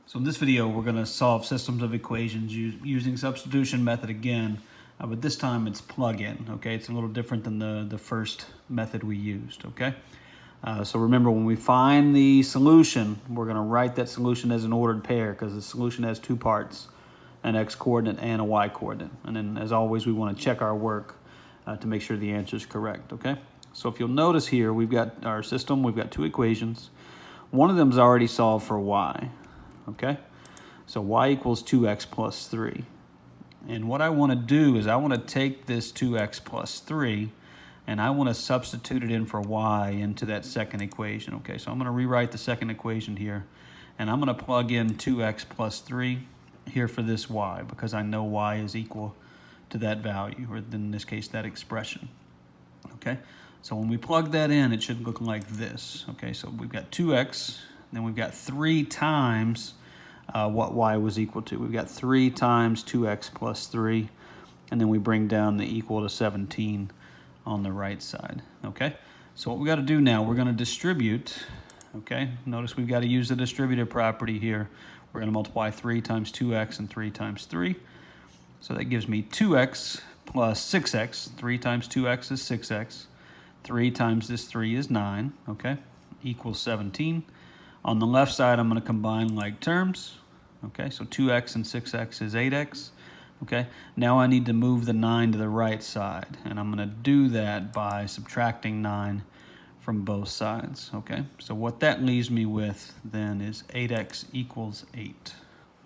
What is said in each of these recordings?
So in this video, we're going to solve systems of equations using substitution method again, but this time it's plug-in, okay? It's a little different than the first method we used, okay? So remember, when we find the solution, we're going to write that solution as an ordered pair because the solution has two parts, an x-coordinate and a y-coordinate. And then, as always, we want to check our work to make sure the answer is correct, okay? So if you'll notice here, we've got our system, we've got two equations. One of them is already solved for y. Okay, so y equals 2x plus 3. And what I want to do is I want to take this 2x plus 3 and I want to substitute it in for y into that second equation. Okay, so I'm going to rewrite the second equation here and I'm going to plug in 2x plus 3 here for this y because I know y is equal to that value, or in this case that expression. Okay, so when we plug that in, it should look like this. Okay, so we've got 2x, then we've got 3 times what y was equal to. We've got 3 times 2x plus 3, and then we bring down the equal to 17 on the right side. Okay, so what we got to do now, we're going to distribute. Okay, notice we've got to use the distributive property here. We're going to multiply 3 times 2x and 3 times 3. So that gives me 2x plus 6x. 3 times 2x is 6x. 3 times this 3 is 9, okay, equals 17. On the left side, I'm going to combine like terms. Okay, so 2x and 6x is 8x. Okay, now I need to move the 9 to the right side, and I'm going to do that by subtracting 9 from both sides. Okay, so what that leaves me with then is 8x equals 8.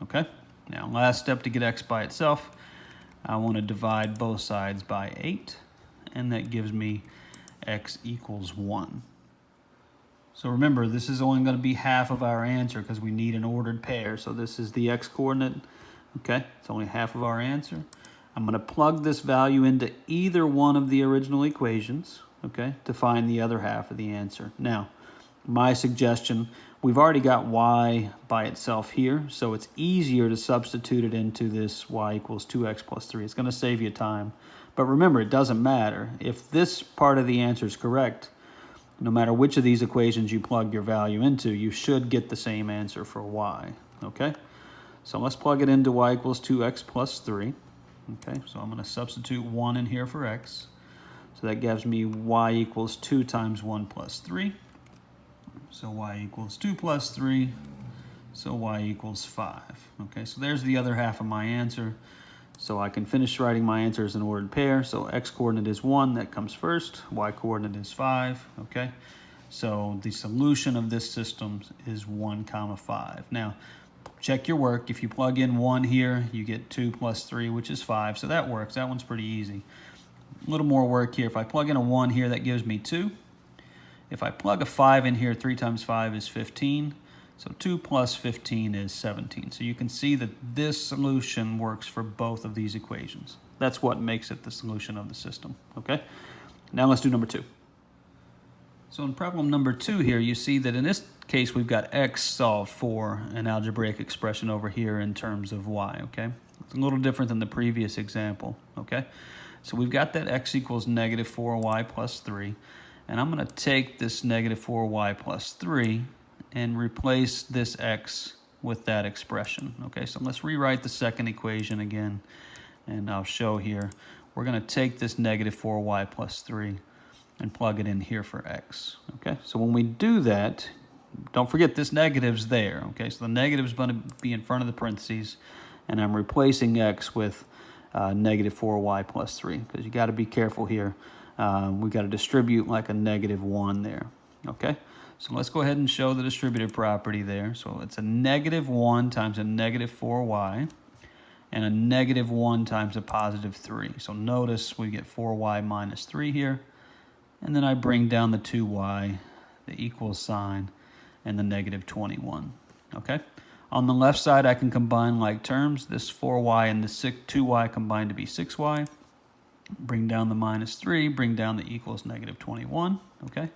Okay, now last step to get x by itself, I want to divide both sides by 8, and that gives me x equals 1. So remember, this is only going to be half of our answer because we need an ordered pair. So this is the x-coordinate. Okay, it's only half of our answer. I'm going to plug this value into either one of the original equations, okay, to find the other half of the answer. Now, my suggestion, we've already got y by itself here, so it's easier to substitute it into this y equals 2x plus 3. It's going to save you time. But remember, it doesn't matter. If this part of the answer is correct, no matter which of these equations you plug your value into, you should get the same answer for y, okay? So let's plug it into y equals 2x plus 3, okay? So I'm going to substitute 1 in here for x. So that gives me y equals 2 times 1 plus 3. So y equals 2 plus 3, so y equals 5, okay? So there's the other half of my answer. So I can finish writing my answer as an ordered pair. So x-coordinate is 1, that comes first. Y-coordinate is 5, okay? So the solution of this system is 1, 5. Now, check your work. If you plug in 1 here, you get 2 plus 3, which is 5. So that works. That one's pretty easy. A little more work here. If I plug in a 1 here, that gives me 2. If I plug a 5 in here, 3 times 5 is 15. So 2 plus 15 is 17. So you can see that this solution works for both of these equations. That's what makes it the solution of the system, okay? Now let's do number 2. So in problem number 2 here, you see that in this case, we've got x solved for an algebraic expression over here in terms of y, okay? It's a little different than the previous example, okay? So we've got that x equals negative 4y plus 3, and I'm going to take this negative 4y plus 3 and replace this x with that expression. Okay, so let's rewrite the second equation again, and I'll show here. We're going to take this negative 4y plus 3 and plug it in here for x. Okay, so when we do that, don't forget this negative's there. Okay, so the negative's going to be in front of the parentheses, and I'm replacing x with negative 4y plus 3 because you got to be careful here. We got to distribute like a negative 1 there. Okay. So let's go ahead and show the distributive property there. So it's a negative 1 times a negative 4y and a negative 1 times a positive 3. So notice we get 4y minus 3 here. And then I bring down the 2y, the equal sign, and the negative 21. Okay? On the left side, I can combine like terms. This 4y and the 2y combine to be 6y. Bring down the minus 3, bring down the equals negative 21. Okay?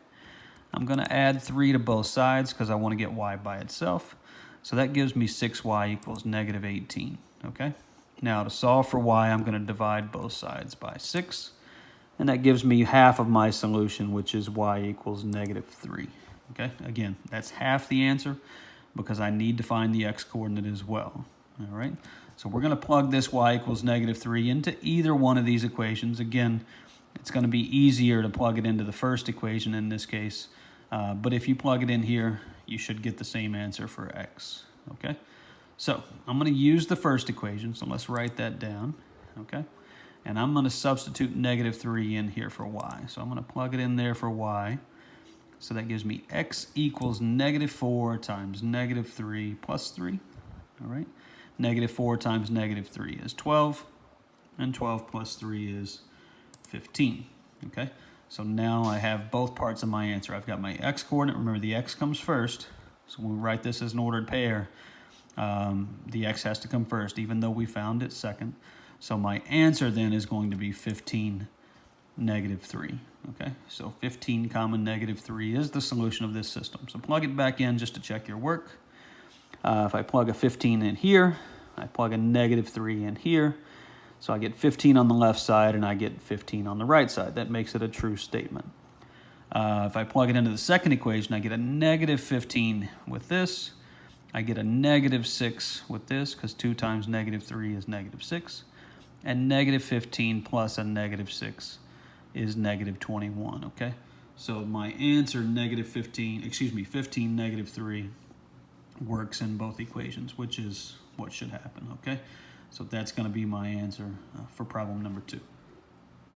I'm going to add 3 to both sides because I want to get y by itself. So that gives me 6y equals negative 18. Okay? Now to solve for y, I'm going to divide both sides by 6. And that gives me half of my solution, which is y equals negative 3. Okay? Again, that's half the answer. because I need to find the x coordinate as well. All right, so we're going to plug this y equals -3 into either one of these equations. Again, it's going to be easier to plug it into the first equation in this case, but if you plug it in here, you should get the same answer for x. Okay, so I'm going to use the first equation, so let's write that down. Okay, and I'm going to substitute -3 in here for y. So I'm going to plug it in there for y. So that gives me x equals -4 times -3 plus 3. All right, -4 times -3 is 12, and 12 plus 3 is 15. Okay, so now I have both parts of my answer. I've got my x coordinate. Remember, the x comes first. So when we write this as an ordered pair, the x has to come first, even though we found it second. So my answer then is going to be 15, -3. Okay, so 15 common -3 is the solution of this system. So plug it back in just to check your work. If I plug a 15 in here, I plug a -3 in here. So I get 15 on the left side and I get 15 on the right side. That makes it a true statement. If I plug it into the second equation, I get a -15 with this. I get a -6 with this, because 2 times -3 is -6. And -15 plus a -6 is -21, okay? So my answer, 15, -3, works in both equations, which is what should happen, okay? So that's going to be my answer for problem number 2.